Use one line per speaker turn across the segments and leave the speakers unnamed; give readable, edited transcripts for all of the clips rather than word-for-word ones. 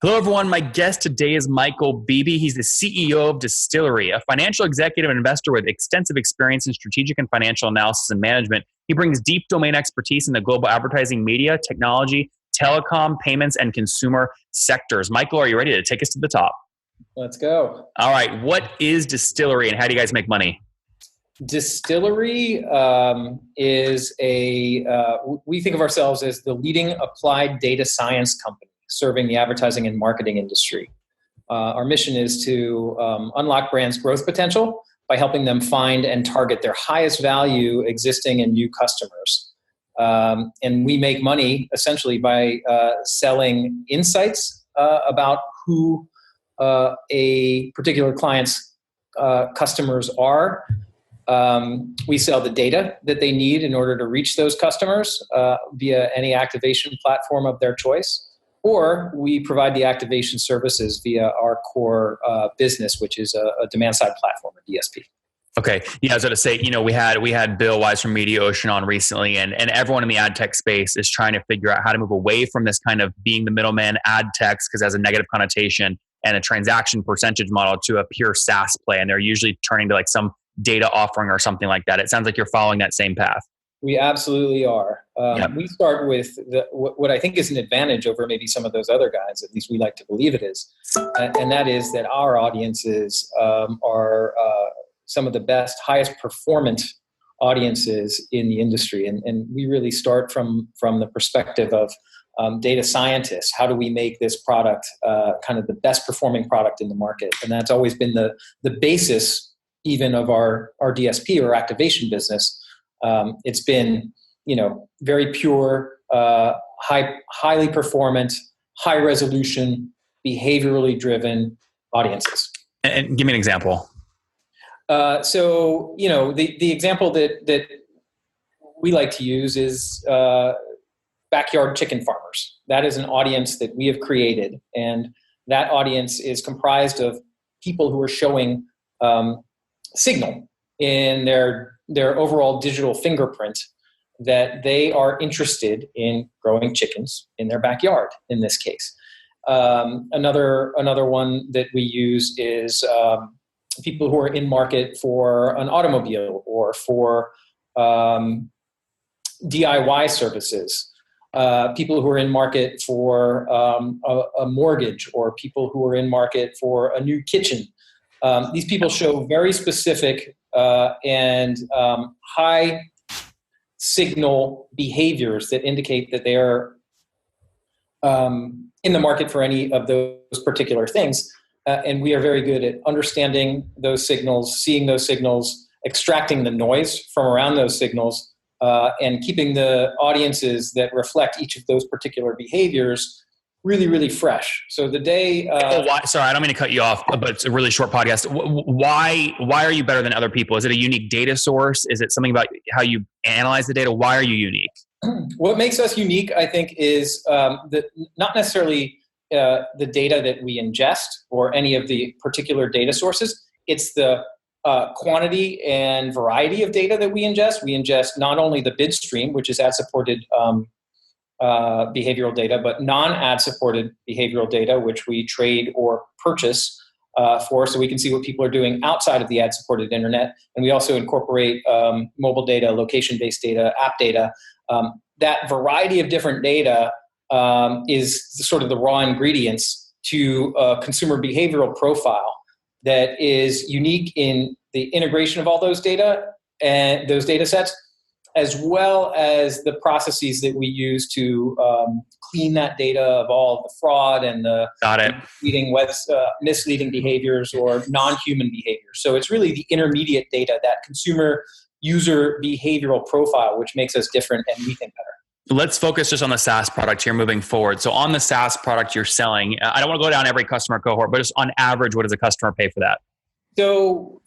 Hello, everyone. My guest today is Michael Beebe. He's the CEO of Distillery, a financial executive and investor with extensive experience in strategic and financial analysis and management. He brings deep domain expertise in the global advertising, media, technology, telecom, payments, and consumer sectors. Michael, are you ready to take us to the top?
Let's go.
All right. What is Distillery and how do you guys make money?
Distillery is we think of ourselves as the leading applied data science company serving the advertising and marketing industry. Our mission is to unlock brands' growth potential by helping them find and target their highest value existing and new customers. And we make money essentially by selling insights about who a particular client's customers are. We sell the data that they need in order to reach those customers via any activation platform of their choice. Or we provide the activation services via our core business, which is a demand-side platform, a DSP.
Okay. Yeah, I was going to say, we had Bill Wise from MediaOcean on recently, and everyone in the ad tech space is trying to figure out how to move away from this kind of being the middleman ad techs, because it has a negative connotation, and a transaction percentage model to a pure SaaS play. And they're usually turning to like some data offering or something like that. It sounds like you're following that same path.
We absolutely are. We start with what I think is an advantage over maybe some of those other guys, at least we like to believe it is. And that is that our audiences are some of the best, highest performant audiences in the industry. And we really start from the perspective of data scientists. How do we make this product kind of the best performing product in the market? And that's always been the basis even of our DSP or activation business. It's been, very pure, highly performant, high resolution, behaviorally driven audiences.
And give me an example.
So the example that we like to use is backyard chicken farmers. That is an audience that we have created, and that audience is comprised of people who are showing signal in their overall digital fingerprint that they are interested in growing chickens in their backyard, in this case. Another one that we use is people who are in market for an automobile or for DIY services, people who are in market for a mortgage, or people who are in market for a new kitchen. These people show very specific and high signal behaviors that indicate that they are in the market for any of those particular things. And we are very good at understanding those signals, seeing those signals, extracting the noise from around those signals, and keeping the audiences that reflect each of those particular behaviors really, really fresh. So the day...
sorry, I don't mean to cut you off, but it's a really short podcast. Why are you better than other people? Is it a unique data source? Is it something about how you analyze the data? Why are you unique?
What makes us unique, I think, is not necessarily the data that we ingest or any of the particular data sources. It's the quantity and variety of data that we ingest. We ingest not only the bid stream, which is ad-supported behavioral data, but non-ad supported behavioral data, which we trade or purchase for, so we can see what people are doing outside of the ad supported internet. And we also incorporate mobile data, location-based data, app data. That variety of different data is sort of the raw ingredients to a consumer behavioral profile that is unique in the integration of all those data and those data sets, as well as the processes that we use to clean that data of all the fraud and the misleading behaviors or non-human behaviors. So it's really the intermediate data, that consumer user behavioral profile, which makes us different and we think better.
Let's focus just on the SaaS product here moving forward. So on the SaaS product you're selling, I don't want to go down every customer cohort, but just on average, what does a customer pay for that?
So,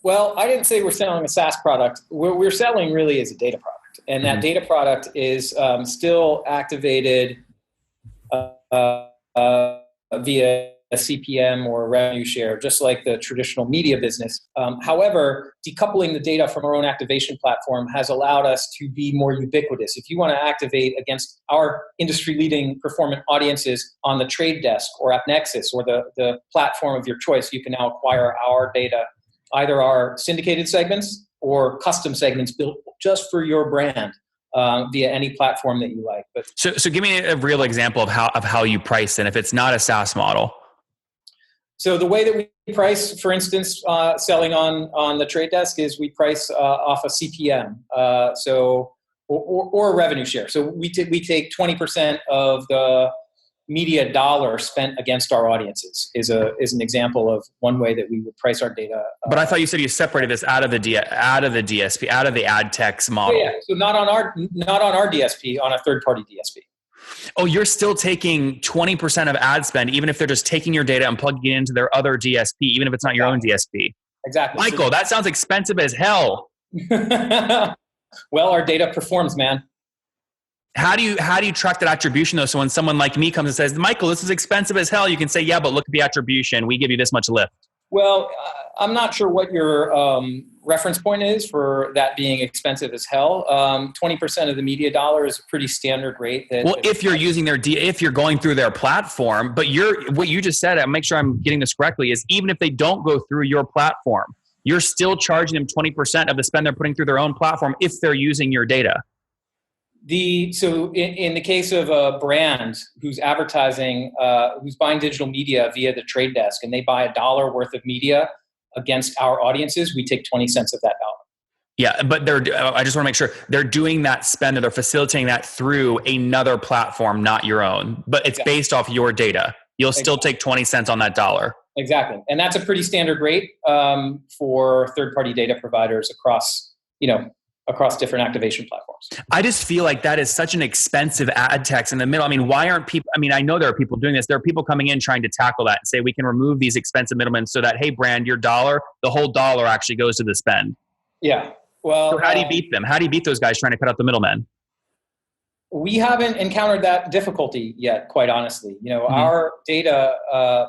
well, I didn't say we're selling a SaaS product. What we're selling really is a data product. And that data product is still activated via CPM or revenue share, just like the traditional media business. However, decoupling the data from our own activation platform has allowed us to be more ubiquitous. If you want to activate against our industry-leading performant audiences on the Trade Desk or AppNexus or the platform of your choice, you can now acquire our data, either our syndicated segments or custom segments built just for your brand. Via any platform that you like. But
so give me a real example of how you price, and if it's not a SaaS model.
So the way that we price, for instance, selling on the Trade Desk is we price off a CPM, or a revenue share. So we take 20% of the media dollar spent against our audiences is an example of one way that we would price our data.
But I thought you said you separated this out of the DSP, out of the Adtech's model.
Yeah, so not on our DSP, on a third-party DSP.
Oh, you're still taking 20% of ad spend, even if they're just taking your data and plugging it into their other DSP, even if it's not your own DSP.
Exactly.
Michael, that sounds expensive as hell.
Well, our data performs, man.
How do you track that attribution though? So when someone like me comes and says, Michael, this is expensive as hell, you can say, yeah, but look at the attribution. We give you this much lift. Well,
I'm not sure what your reference point is for that being expensive as hell. 20% of the media dollar is a pretty standard rate.
If you're using if you're going through their platform, but what you just said, I'll make sure I'm getting this correctly, is even if they don't go through your platform, you're still charging them 20% of the spend they're putting through their own platform if they're using your data.
So in the case of a brand who's advertising, who's buying digital media via the Trade Desk, and they buy $1 worth of media against our audiences, we take 20 cents of that dollar.
Yeah, but I just want to make sure they're doing that spend, or they're facilitating that through another platform, not your own, but it's based off your data. You'll still take 20 cents on that dollar.
Exactly. And that's a pretty standard rate for third-party data providers across different activation platforms.
I just feel like that is such an expensive ad tax in the middle. I mean, why aren't people, I know there are people doing this. There are people coming in trying to tackle that and say, we can remove these expensive middlemen so that, hey, brand, your dollar, the whole dollar actually goes to the spend.
Yeah. Well,
so how do you beat them? How do you beat those guys trying to cut out the middlemen?
We haven't encountered that difficulty yet, quite honestly. Our data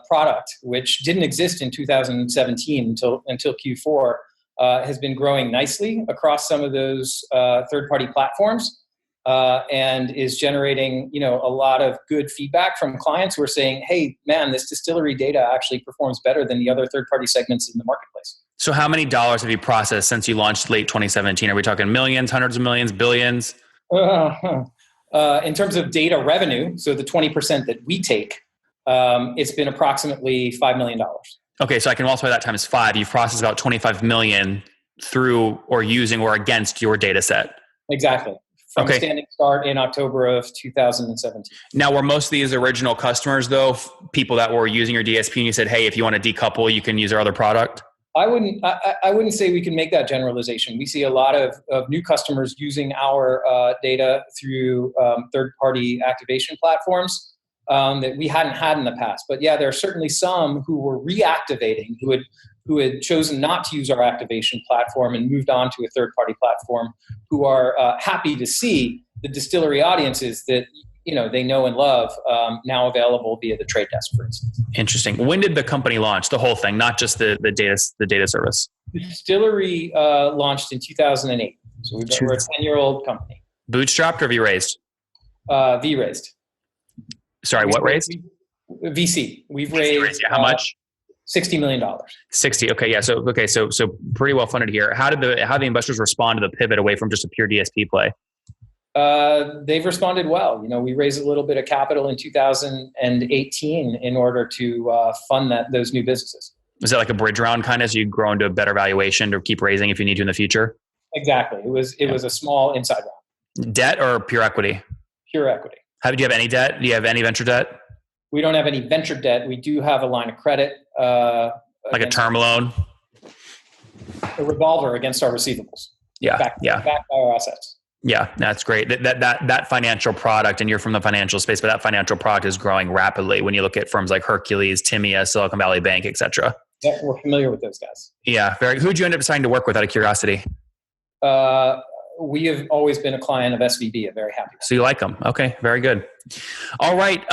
product, which didn't exist in 2017 until Q4, has been growing nicely across some of those third-party platforms, and is generating a lot of good feedback from clients who are saying, "Hey, man, this distillery data actually performs better than the other third-party segments in the marketplace."
So, how many dollars have you processed since you launched late 2017? Are we talking millions, hundreds of millions, billions?
In terms of data revenue, so the 20% that we take, it's been approximately $5 million.
Okay, so I can multiply that times 5. You've processed about 25 million through or using or against your data set.
Exactly. From standing start in October of 2017.
Now, were most of these original customers, though, people that were using your DSP and you said, hey, if you want to decouple, you can use our other product?
I wouldn't say we can make that generalization. We see a lot of new customers using our data through third-party activation platforms that we hadn't had in the past. But yeah, there are certainly some who were reactivating, who had chosen not to use our activation platform and moved on to a third-party platform, who are happy to see the distillery audiences that they know and love now available via the Trade Desk, for instance.
Interesting. When did the company launch? The whole thing, not just the data service.
The distillery launched in 2008. So we're a 10-year-old company.
Bootstrapped or V-raised?
V-raised.
Sorry, what raised?
VC. We've raised.
Yeah, how much?
$60 million.
60. Okay. Yeah. So pretty well funded here. How did the investors respond to the pivot away from just a pure DSP play?
They've responded well. We raised a little bit of capital in 2018 in order to fund those new businesses.
Was that like a bridge round kind of, so you grow into a better valuation to keep raising if you need to in the future?
Exactly. It was a small inside round.
Debt or pure equity?
Pure equity.
Do you have any debt? Do you have any venture debt?
We don't have any venture debt. We do have a line of credit.
Like a term loan?
A revolver against our receivables.
Yeah.
Backed by our assets.
Yeah, that's great. That financial product, and you're from the financial space, but that financial product is growing rapidly when you look at firms like Hercules, Timia, Silicon Valley Bank, et cetera.
Yeah, we're familiar with those guys.
Yeah. Who'd you end up deciding to work with out of curiosity?
We have always been a client of SVB, a very happy one.
So you like them. Okay, very good. All right.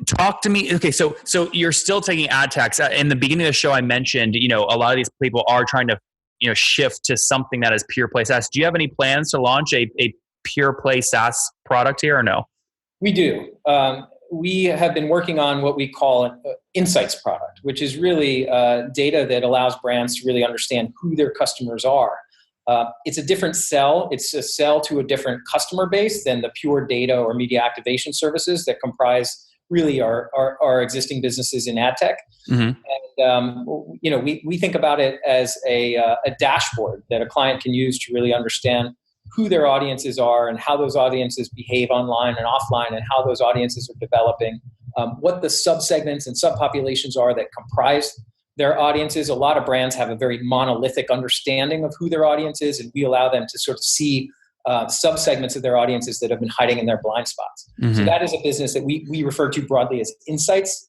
Talk to me. Okay, so you're still taking ad techs. In the beginning of the show, I mentioned, a lot of these people are trying to, shift to something that is pure play SaaS. Do you have any plans to launch a pure play SaaS product here or no?
We do. We have been working on what we call an insights product, which is really data that allows brands to really understand who their customers are. It's a different sell. It's a sell to a different customer base than the pure data or media activation services that comprise really our existing businesses in Adtech. Mm-hmm. And we think about it as a dashboard that a client can use to really understand who their audiences are and how those audiences behave online and offline, and how those audiences are developing, what the subsegments and subpopulations are that comprise their audiences. A lot of brands have a very monolithic understanding of who their audience is, and we allow them to sort of see subsegments of their audiences that have been hiding in their blind spots. Mm-hmm. So that is a business that we refer to broadly as insights.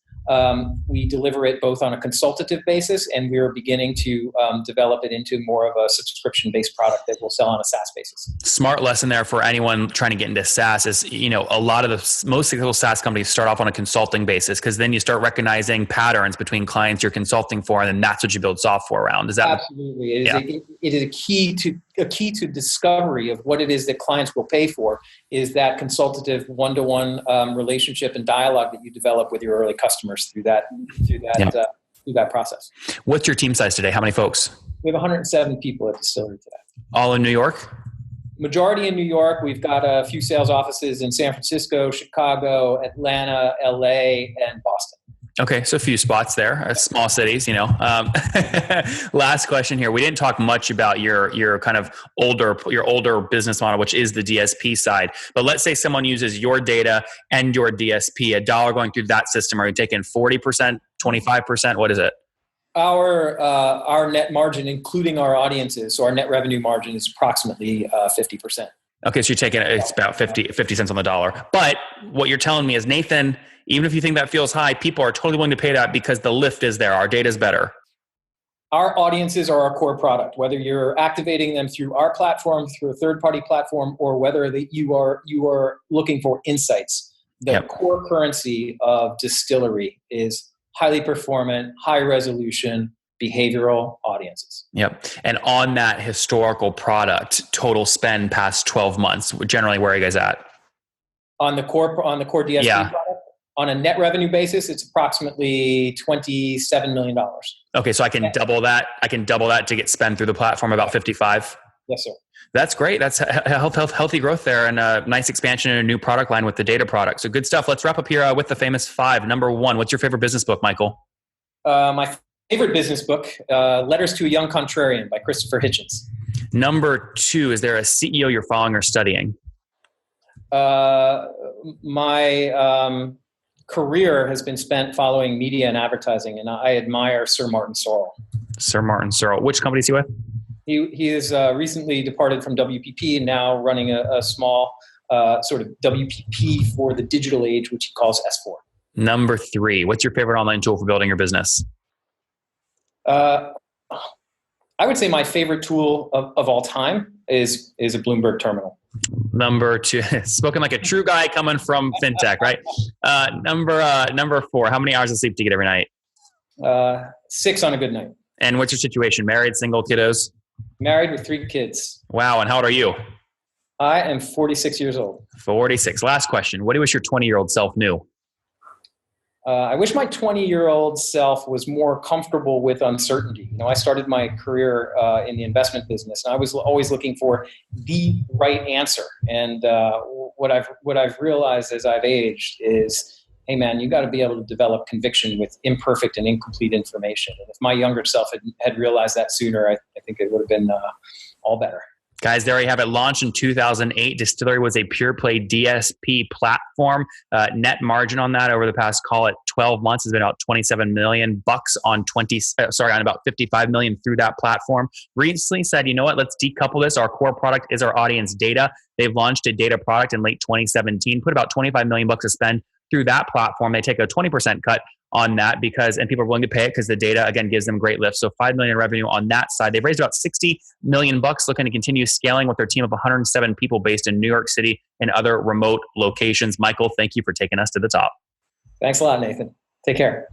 We deliver it both on a consultative basis, and we're beginning to develop it into more of a subscription-based product that we'll sell on a SaaS basis.
Smart lesson there for anyone trying to get into SaaS is, a lot of the most successful SaaS companies start off on a consulting basis, because then you start recognizing patterns between clients you're consulting for, and then that's what you build software around. Is that
absolutely? It is a key to discovery of what it is that clients will pay for, is that consultative one-to-one relationship and dialogue that you develop with your early customers through that process.
What's your team size today? How many folks?
We have 107 people at Distillery today.
All in New York?
Majority in New York. We've got a few sales offices in San Francisco, Chicago, Atlanta, LA, and Boston.
Okay, so a few spots there, small cities, Last question here. We didn't talk much about your kind of older business model, which is the DSP side. But let's say someone uses your data and your DSP, a dollar going through that system. Are you taking 40%, 25%? What is it?
Our net margin, including our audiences, so our net revenue margin is approximately 50%.
Okay, so you're taking it's about 50 cents on the dollar. But what you're telling me is, Nathan, even if you think that feels high, people are totally willing to pay that because the lift is there. Our data is better.
Our audiences are our core product, whether you're activating them through our platform, through a third-party platform, or whether you are looking for insights. The core currency of Distillery is highly performant, high resolution, behavioral audiences.
Yep. And on that historical product, total spend past 12 months, generally where are you guys at?
On the core DSP product? On a net revenue basis, it's approximately $27 million.
Okay, so I can double that. I can double that to get spend through the platform, about 55.
Yes, sir.
That's great. That's healthy growth there, and a nice expansion in a new product line with the data product. So good stuff. Let's wrap up here with the famous 5. Number 1, what's your favorite business book, Michael?
My favorite business book, Letters to a Young Contrarian by Christopher Hitchens.
Number 2, is there a CEO you're following or studying?
My career has been spent following media and advertising, and I admire Sir Martin Sorrell.
Sir Martin Sorrell. Which company is he with?
He is recently departed from WPP and now running a small sort of WPP for the digital age, which he calls S4.
Number 3, what's your favorite online tool for building your business?
I would say my favorite tool of all time is a Bloomberg terminal.
Number 2, spoken like a true guy coming from fintech, right? Number 4, how many hours of sleep do you get every night?
6 on a good night.
And what's your situation? Married, single, kiddos?
Married with 3 kids.
Wow. And how old are you?
I am 46 years old.
46. Last question. What do you wish your 20-year-old self knew?
I wish my 20-year-old self was more comfortable with uncertainty. I started my career in the investment business, and I was always looking for the right answer. And what I've realized as I've aged is, hey man, you got to be able to develop conviction with imperfect and incomplete information. And if my younger self had realized that sooner, I think it would have been all better.
Guys, there you have it. Launched in 2008. Distillery was a pure play DSP platform. Net margin on that over the past, call it 12 months, has been about $27 million on about 55 million through that platform. Recently said, you know what, let's decouple this. Our core product is our audience data. They've launched a data product in late 2017, put about 25 million bucks to spend through that platform. They take a 20% cut on that and people are willing to pay it because the data, again, gives them great lift. So $5 million in revenue on that side. They've raised about 60 million bucks, looking to continue scaling with their team of 107 people based in New York City and other remote locations. Michael, thank you for taking us to the top.
Thanks a lot, Nathan. Take care.